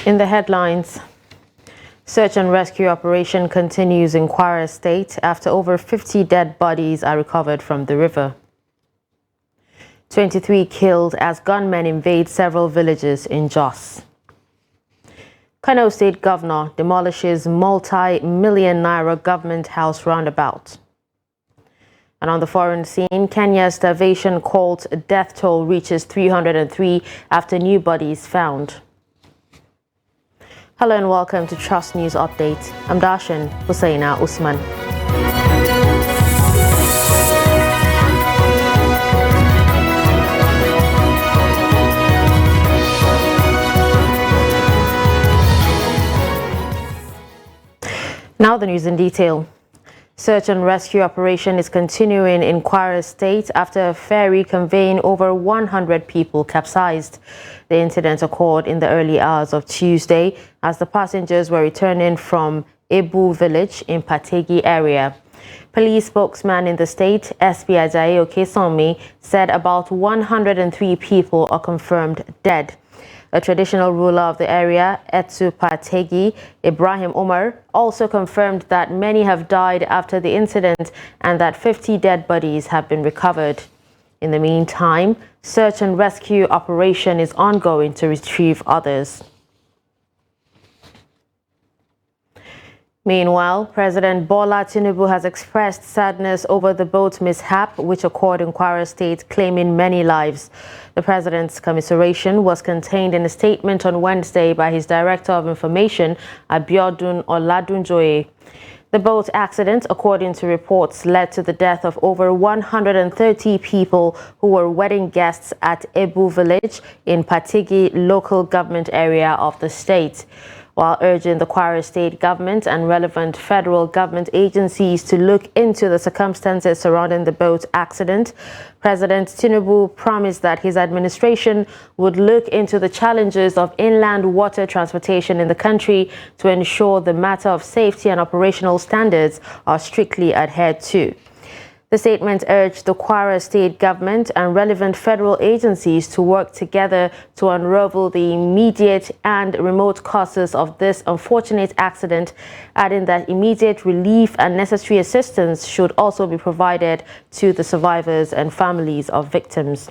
In the headlines, search and rescue operation continues in Kwara State after over 50 dead bodies are recovered from the river. 23 killed as gunmen invade several villages in Jos. Kano State Governor demolishes multi-million naira government house roundabout. And on the foreign scene, Kenya's starvation-caused death toll reaches 303 after new bodies found. Hello and welcome to Trust News Update. I'm Darshan Hussaina Usman. Now the news in detail. Search and rescue operation is continuing in Kwara State after a ferry conveying over 100 people capsized. The incident occurred in the early hours of Tuesday as the passengers were returning from Ebu village in Pategi area. Police spokesman in the state, SP Ajayi Okesanmi, said about 103 people are confirmed dead. A traditional ruler of the area, Etu Pategi, Ibrahim Umar, also confirmed that many have died after the incident and that 50 dead bodies have been recovered. In the meantime, search and rescue operation is ongoing to retrieve others. Meanwhile, President Bola Tinubu has expressed sadness over the boat mishap which occurred in Kwara State, claiming many lives. The president's commiseration was contained in a statement on Wednesday by his Director of Information, Abiodun Oladunjoye. The boat accident, according to reports, led to the death of over 130 people who were wedding guests at Ebu village in Pategi local government area of the state. While urging the Kwara State government and relevant federal government agencies to look into the circumstances surrounding the boat accident, President Tinubu promised that his administration would look into the challenges of inland water transportation in the country to ensure the matter of safety and operational standards are strictly adhered to. The statement urged the Kwara State government and relevant federal agencies to work together to unravel the immediate and remote causes of this unfortunate accident, adding that immediate relief and necessary assistance should also be provided to the survivors and families of victims.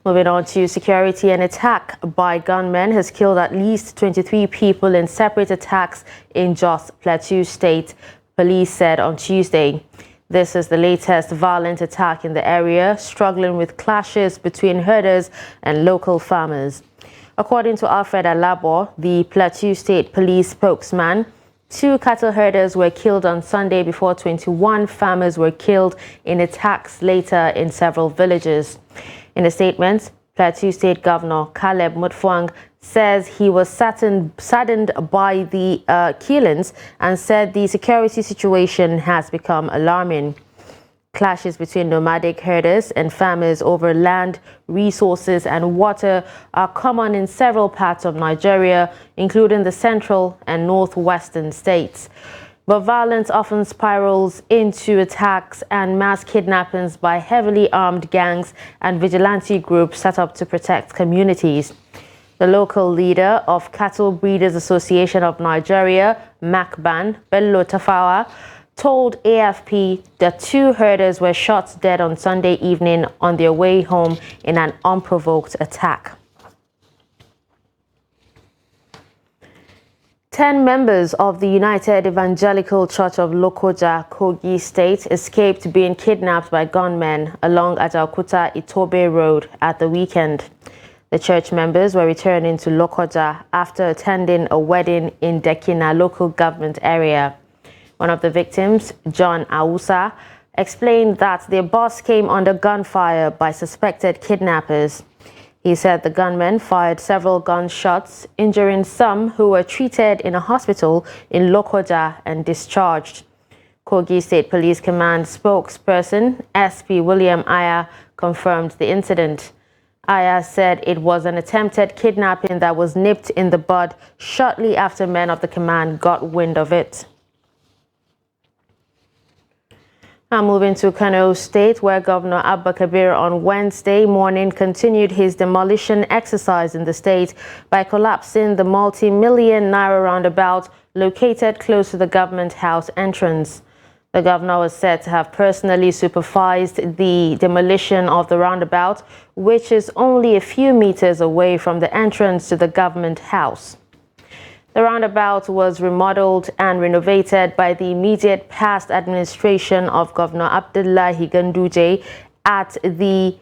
Moving on to security, an attack by gunmen has killed at least 23 people in separate attacks in Jos Plateau State, police said on Tuesday. This is the latest violent attack in the area, struggling with clashes between herders and local farmers. According to Alfred Alabo, the Plateau State Police spokesman, 2 cattle herders were killed on Sunday before 21 farmers were killed in attacks later in several villages. In a statement, Plateau State Governor Caleb Mutfwang says he was saddened by the killings and said the security situation has become alarming. Clashes between nomadic herders and farmers over land, resources and water are common in several parts of Nigeria, including the central and northwestern states. But violence often spirals into attacks and mass kidnappings by heavily armed gangs and vigilante groups set up to protect communities. The local leader of Cattle Breeders Association of Nigeria, Macban, Bello Tafawa, told AFP that 2 herders were shot dead on Sunday evening on their way home in an unprovoked attack. 10 members of the United Evangelical Church of Lokoja, Kogi State, escaped being kidnapped by gunmen along Ajaokuta Itobe Road at the weekend. The church members were returning to Lokoja after attending a wedding in Dekina local government area. One of the victims, John Awusa, explained that their bus came under gunfire by suspected kidnappers. He said the gunmen fired several gunshots, injuring some who were treated in a hospital in Lokoja and discharged. Kogi State Police Command spokesperson SP William Aya confirmed the incident. Aya said it was an attempted kidnapping that was nipped in the bud shortly after men of the command got wind of it. Now moving to Kano State, where Governor Abba Kabir on Wednesday morning continued his demolition exercise in the state by collapsing the multi-million naira roundabout located close to the government house entrance. The governor was said to have personally supervised the demolition of the roundabout, which is only a few meters away from the entrance to the government house. The roundabout was remodeled and renovated by the immediate past administration of Governor Abdullahi Ganduje at the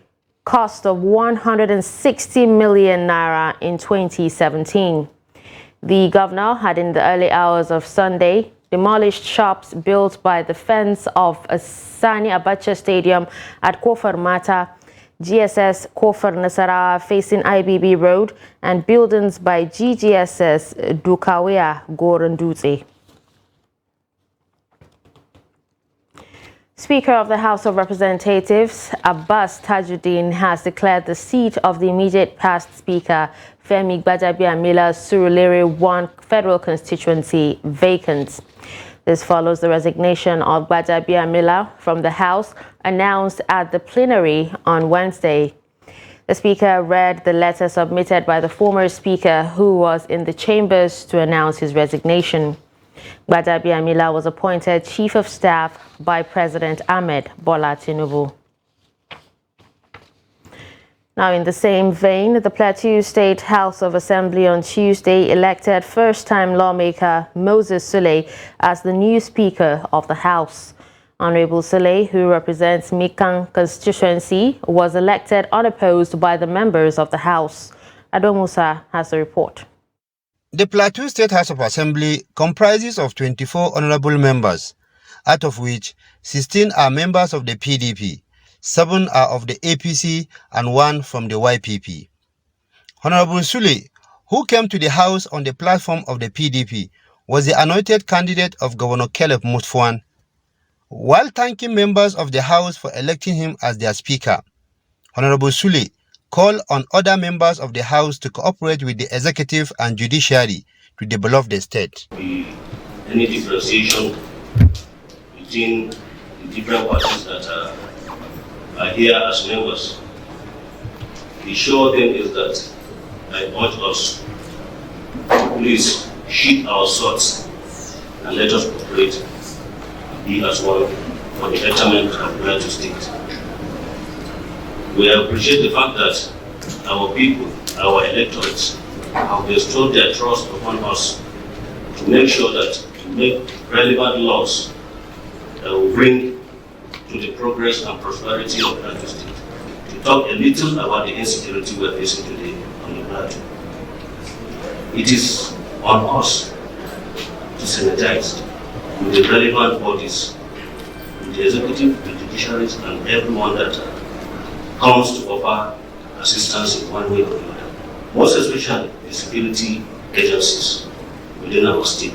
cost of 160 million naira in 2017. The governor had in the early hours of Sunday demolished shops built by the fence of a Sani Abacha Stadium at Kofar Mata, GSS Kofar Nasarawa facing IBB Road, and buildings by GGSS Dukawea Gorandute. Speaker of the House of Representatives Abbas Tajuddin has declared the seat of the immediate past Speaker Femi Gbajabiamila Surulere 1 federal constituency vacant. This follows the resignation of Gbajabiamila from the House announced at the plenary on Wednesday. The Speaker read the letter submitted by the former Speaker who was in the chambers to announce his resignation. Gbajabiamila was appointed Chief of Staff by President Ahmed Bola Tinubu. Now, in the same vein, the Plateau State House of Assembly on Tuesday elected first-time lawmaker Moses Sule as the new Speaker of the House. Honorable Sule, who represents Mikan constituency, was elected unopposed by the members of the House. Ado Musa has the report. The Plateau State House of Assembly comprises of 24 honorable members, out of which 16 are members of the PDP, 7 are of the APC, and 1 from the YPP. Honorable Sule, who came to the House on the platform of the PDP, was the anointed candidate of Governor Caleb Mutfwang. While thanking members of the House for electing him as their Speaker, Honorable Sule called on other members of the House to cooperate with the executive and judiciary to develop the state. Any differentiation between the different parties that are here as members, the sure thing is that I urge us to please sheath our swords and let us cooperate, be as one for the betterment of Plateau State. We appreciate the fact that our people, our electorates, have bestowed their trust upon us to make sure that we make relevant laws that will bring to the progress and prosperity of Plateau State. To talk a little about the insecurity we are facing today on the Plateau. It is on us to synergize with the relevant bodies, with the executive, the judiciaries, and everyone that comes to offer assistance in one way or another. Most especially the security agencies within our state.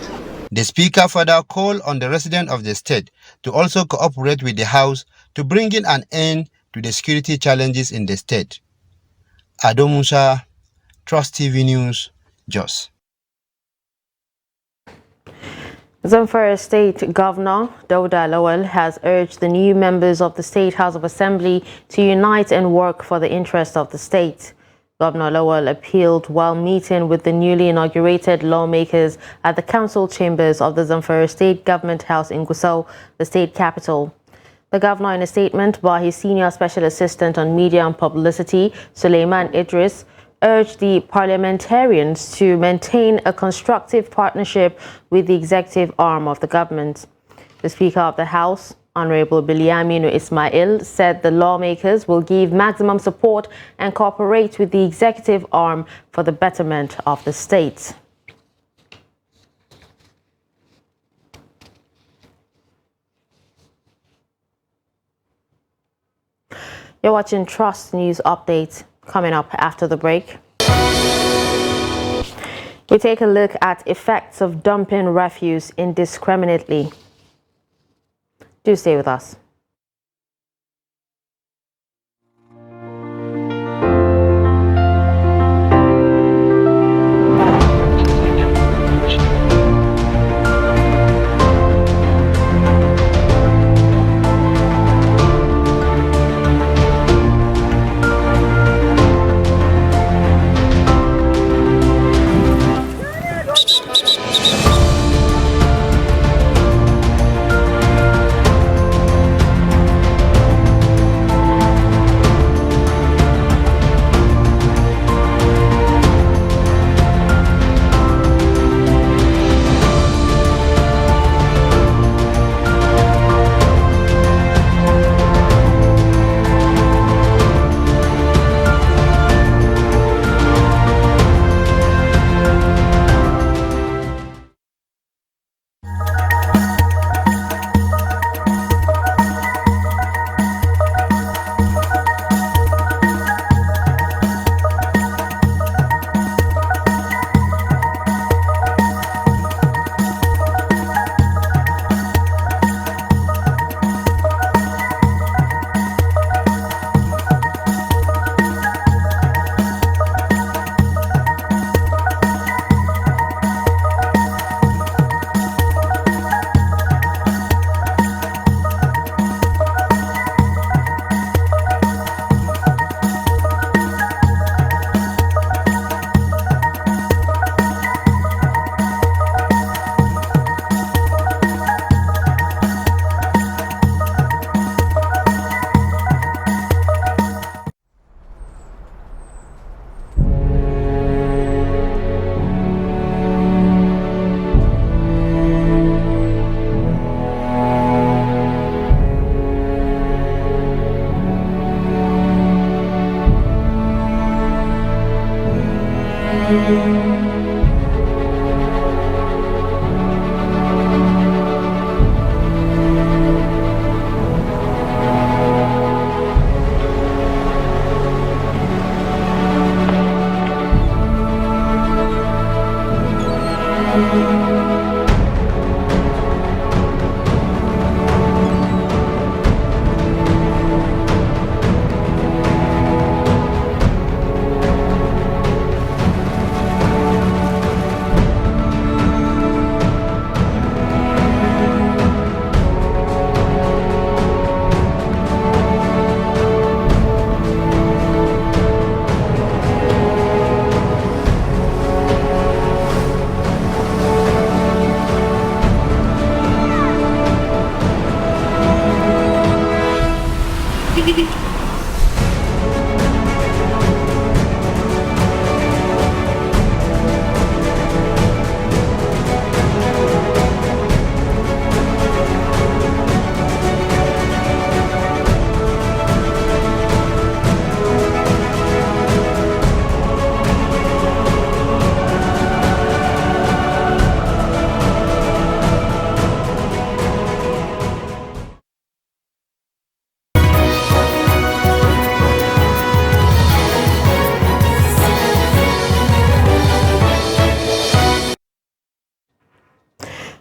The Speaker further called on the residents of the state to also cooperate with the House to bring in an end to the security challenges in the state. Ado Musa, Trust TV News, Jos. Zamfara State Governor Dauda Lawal has urged the new members of the State House of Assembly to unite and work for the interest of the state. Governor Lawal appealed while meeting with the newly inaugurated lawmakers at the council chambers of the Zamfara State Government House in Gusau, the state capital. The governor, in a statement by his senior special assistant on media and publicity, Suleiman Idris, urged the parliamentarians to maintain a constructive partnership with the executive arm of the government. The Speaker of the House, Honorable Biliaminu Ismail, said the lawmakers will give maximum support and cooperate with the executive arm for the betterment of the state. You're watching Trust News Update. Coming up after the break, we take a look at effects of dumping refuse indiscriminately. Do stay with us.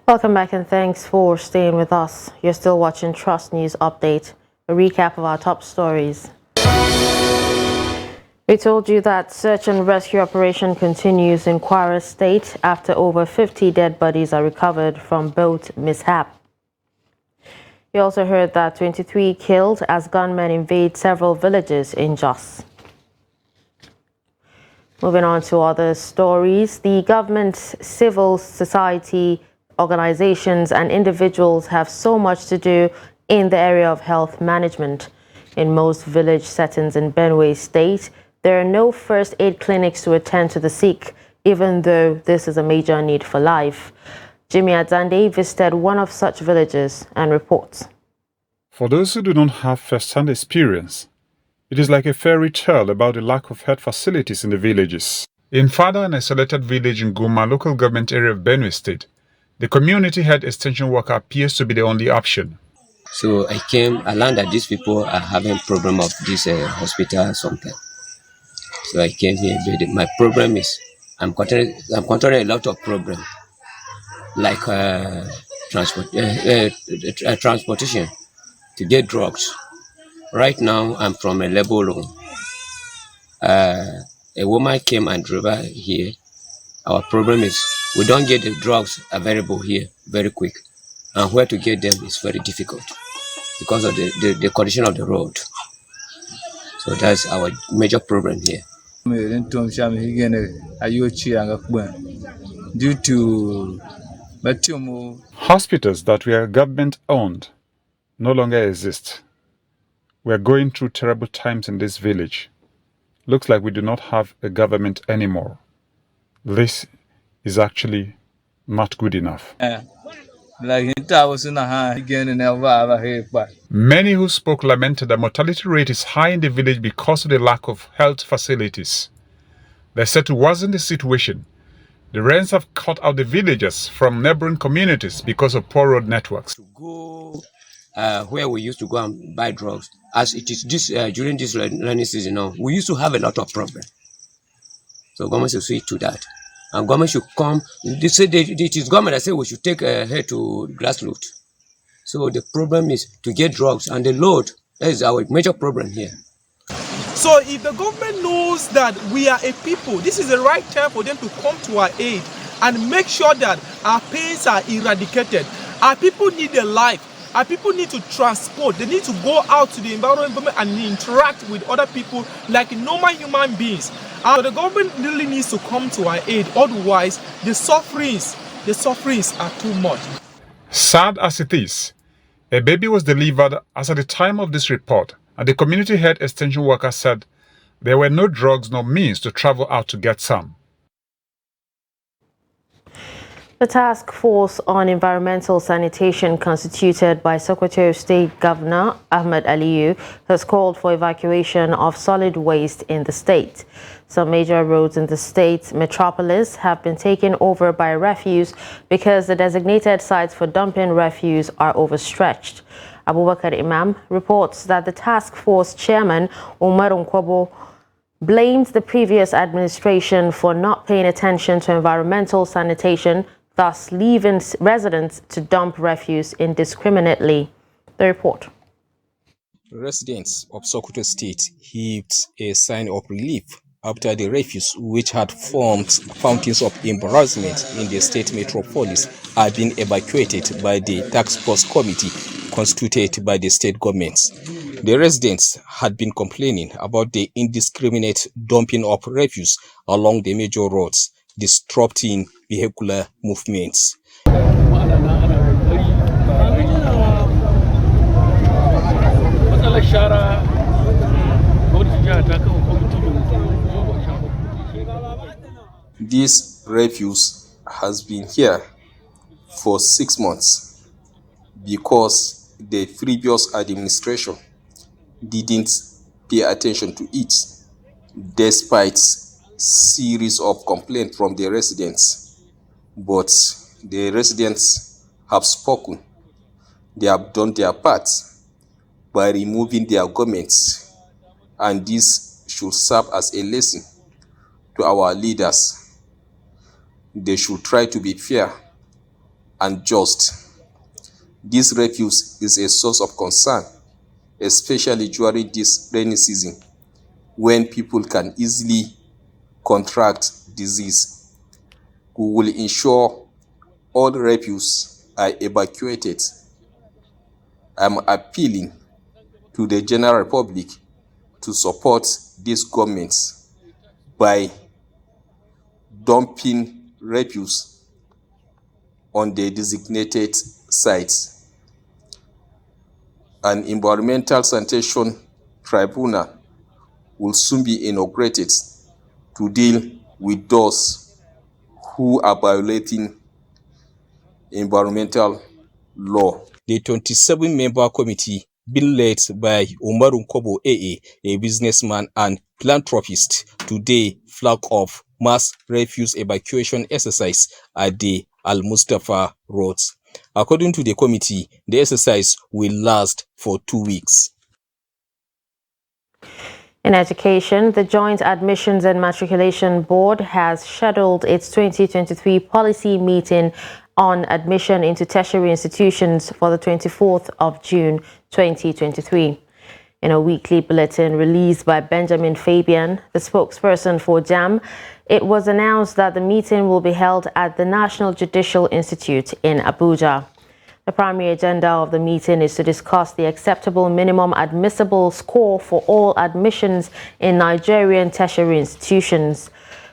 Welcome back and thanks for staying with us. You're still watching Trust News Update, a recap of our top stories. We told you that search and rescue operation continues in Kwara State after over 50 dead bodies are recovered from boat mishap. You also heard that 23 killed as gunmen invade several villages in Jos. Moving on to other stories, the government, civil society organizations and individuals have so much to do in the area of health management. In most village settings in Benue State, there are no first aid clinics to attend to the sick, even though this is a major need for life. Jimmy Adzande visited one of such villages and reports. For those who do not have first-hand experience, it is like a fairy tale about the lack of health facilities in the villages. In Fada, an isolated village in Guma local government area of Benue State, the community health extension worker appears to be the only option. So I learned that these people are having problem of this hospital or something. So I came here. My problem is I'm encountering a lot of problems, like transportation to get drugs. Right now I'm from a Lebolo. A woman came and drove her here. Our problem is we don't get the drugs available here very quick, and where to get them is very difficult because of the condition of the road. So that's our major problem here. Due to hospitals that were government-owned no longer exist. We are going through terrible times in this village. Looks like we do not have a government anymore. This is actually not good enough. Many who spoke lamented that mortality rate is high in the village because of the lack of health facilities. They said it wasn't the situation. The rains have cut out the villagers from neighboring communities because of poor road networks. To go where we used to go and buy drugs, as it is this during this rainy season, we used to have a lot of problems. So government should see to that. And government should come. They say it is government that say we should take her to grassroots. So the problem is to get drugs and the load. That is our major problem here. So if the government knows that we are a people, this is the right time for them to come to our aid and make sure that our pains are eradicated. Our people need a life. Our people need to transport. They need to go out to the environment and interact with other people like normal human beings. So the government really needs to come to our aid. Otherwise, the sufferings are too much. Sad as it is, a baby was delivered as at the time of this report, and the community health extension worker said there were no drugs nor means to travel out to get some. The task force on environmental sanitation constituted by Secretary of State Governor Ahmed Aliyu has called for evacuation of solid waste in the state. Some major roads in the state metropolis have been taken over by refuse because the designated sites for dumping refuse are overstretched. Abubakar Imam reports that the task force chairman, Umar Nkwabo, blamed the previous administration for not paying attention to environmental sanitation, thus leaving residents to dump refuse indiscriminately. The report. Residents of Sokoto State heaved a sign of relief after the refuse, which had formed fountains of embarrassment in the state metropolis, had been evacuated by the task force committee constituted by the state governments. The residents had been complaining about the indiscriminate dumping of refuse along the major roads, disrupting vehicular movements. shara gwamnatin jihar ta kafa kwamiti mai mutum 17. This refuse has been here for 6 months because the previous administration didn't pay attention to it, despite series of complaints from the residents. But the residents have spoken. They have done their part by removing their garments, and this should serve as a lesson to our leaders. They should try to be fair and just. This refuse is a source of concern, especially during this rainy season, when people can easily contract disease. We will ensure all refuse are evacuated. I'm appealing to the general public to support this government by dumping refuse on the designated sites. An environmental sanitation tribunal will soon be inaugurated to deal with those who are violating environmental law. The 27-member committee, been led by Umaru Kobo AA, a businessman and philanthropist, today flagged off mass refuse evacuation exercise at the Al-Mustafa roads. According to the committee, the exercise will last for 2 weeks. In education, the Joint Admissions and Matriculation Board has scheduled its 2023 policy meeting on admission into tertiary institutions for the 24th of June 2023. In a weekly bulletin released by Benjamin Fabian, the spokesperson for JAM, it was announced that the meeting will be held at the National Judicial Institute in Abuja. The primary agenda of the meeting is to discuss the acceptable minimum admissible score for all admissions in Nigerian tertiary institutions.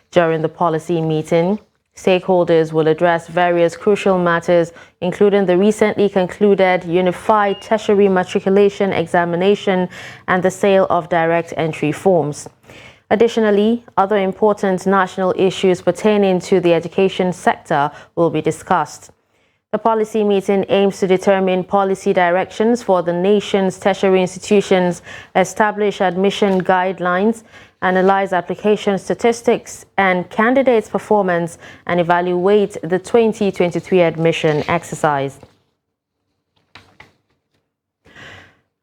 During the policy meeting, stakeholders will address various crucial matters, including the recently concluded Unified Tertiary Matriculation Examination and the sale of direct entry forms. Additionally, other important national issues pertaining to the education sector will be discussed. The policy meeting aims to determine policy directions for the nation's tertiary institutions, establish admission guidelines, analyze application statistics and candidates' performance, and evaluate the 2023 admission exercise.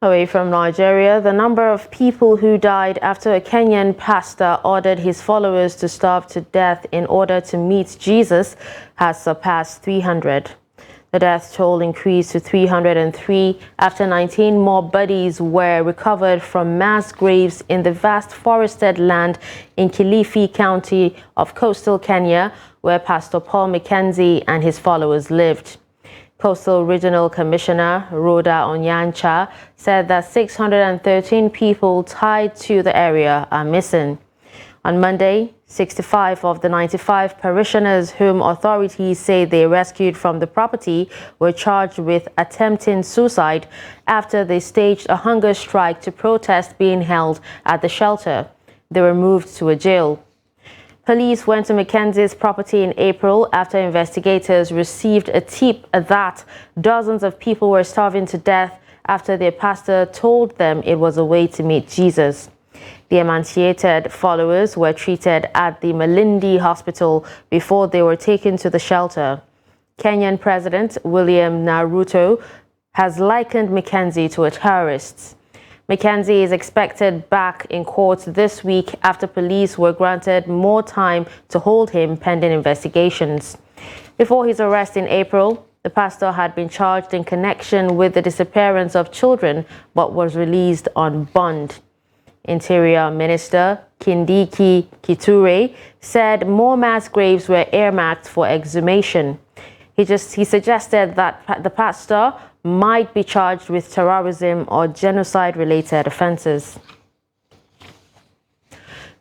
Away from Nigeria, the number of people who died after a Kenyan pastor ordered his followers to starve to death in order to meet Jesus has surpassed 300. The death toll increased to 303 after 19 more bodies were recovered from mass graves in the vast forested land in Kilifi County of coastal Kenya, where Pastor Paul Mackenzie and his followers lived. Coastal Regional Commissioner Rhoda Onyancha said that 613 people tied to the area are missing. On Monday, 65 of the 95 parishioners whom authorities say they rescued from the property were charged with attempting suicide after they staged a hunger strike to protest being held at the shelter. They were moved to a jail. Police went to Mackenzie's property in April after investigators received a tip that dozens of people were starving to death after their pastor told them it was a way to meet Jesus. The emaciated followers were treated at the Malindi Hospital before they were taken to the shelter. Kenyan President William Ruto has likened Mackenzie to a terrorist. Mackenzie is expected back in court this week after police were granted more time to hold him pending investigations. Before his arrest in April, the pastor had been charged in connection with the disappearance of children but was released on bond. Interior Minister Kindiki Kithure said more mass graves were earmarked for exhumation. He suggested that the pastor might be charged with terrorism or genocide-related offenses.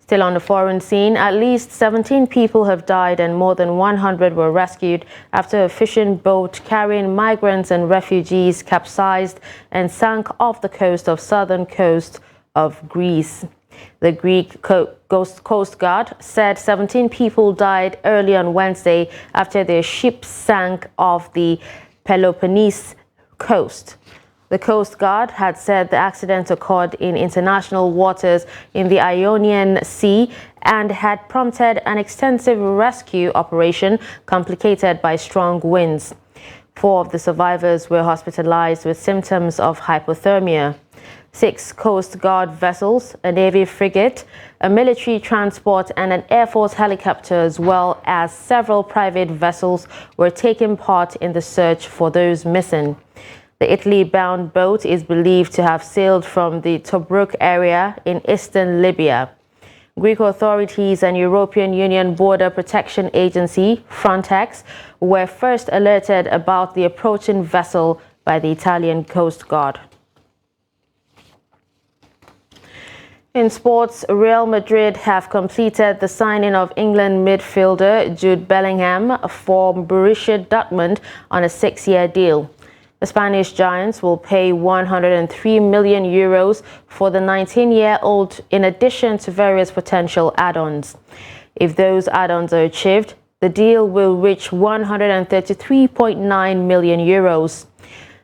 Still on the foreign scene, at least 17 people have died and more than 100 were rescued after a fishing boat carrying migrants and refugees capsized and sank off the southern coast of Greece. The Greek Coast Guard said 17 people died early on Wednesday after their ship sank off the Peloponnese coast. The Coast Guard had said the accident occurred in international waters in the Ionian Sea and had prompted an extensive rescue operation complicated by strong winds. 4 of the survivors were hospitalized with symptoms of hypothermia. 6 Coast Guard vessels, a Navy frigate, a military transport and an Air Force helicopter, as well as several private vessels, were taking part in the search for those missing. The Italy-bound boat is believed to have sailed from the Tobruk area in eastern Libya. Greek authorities and European Union Border Protection Agency, Frontex, were first alerted about the approaching vessel by the Italian Coast Guard. In sports, Real Madrid have completed the signing of England midfielder Jude Bellingham for Borussia Dortmund on a 6-year deal. The Spanish Giants will pay 103 million euros for the 19-year-old in addition to various potential add-ons. If those add-ons are achieved, the deal will reach 133.9 million euros.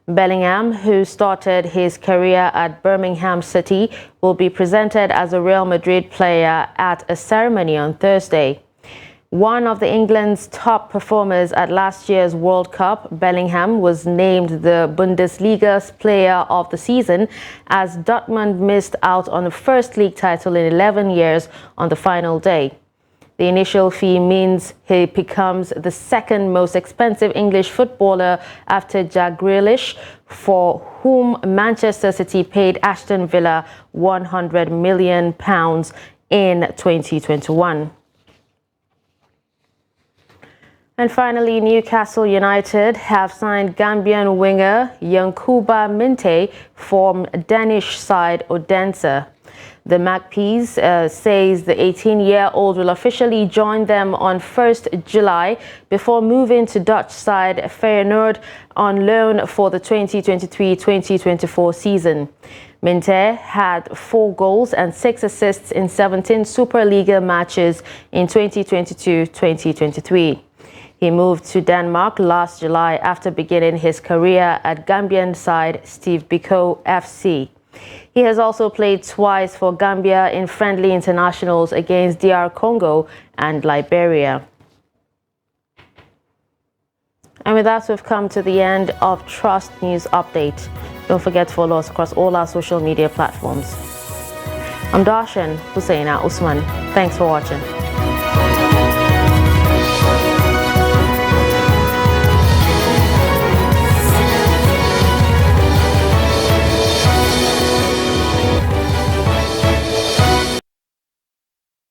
Bellingham, who started his career at Birmingham City, will be presented as a Real Madrid player at a ceremony on Thursday. One of England's top performers at last year's World Cup, Bellingham was named the Bundesliga's Player of the Season as Dortmund missed out on the first league title in 11 years on the final day. The initial fee means he becomes the second most expensive English footballer after Jack Grealish, for whom Manchester City paid Aston Villa £100 million in 2021. And finally, Newcastle United have signed Gambian winger Yankuba Minteh from Danish side Odense. The Magpies says the 18-year-old will officially join them on 1st July before moving to Dutch side Feyenoord on loan for the 2023-2024 season. Minteh had 4 goals and 6 assists in 17 Superliga matches in 2022-2023. He moved to Denmark last July after beginning his career at Gambian side Steve Biko FC. He has also played twice for Gambia in friendly internationals against DR Congo and Liberia. And with that, we've come to the end of Trust News Update. Don't forget to follow us across all our social media platforms. I'm Darshan Hussaina Usman. Thanks for watching.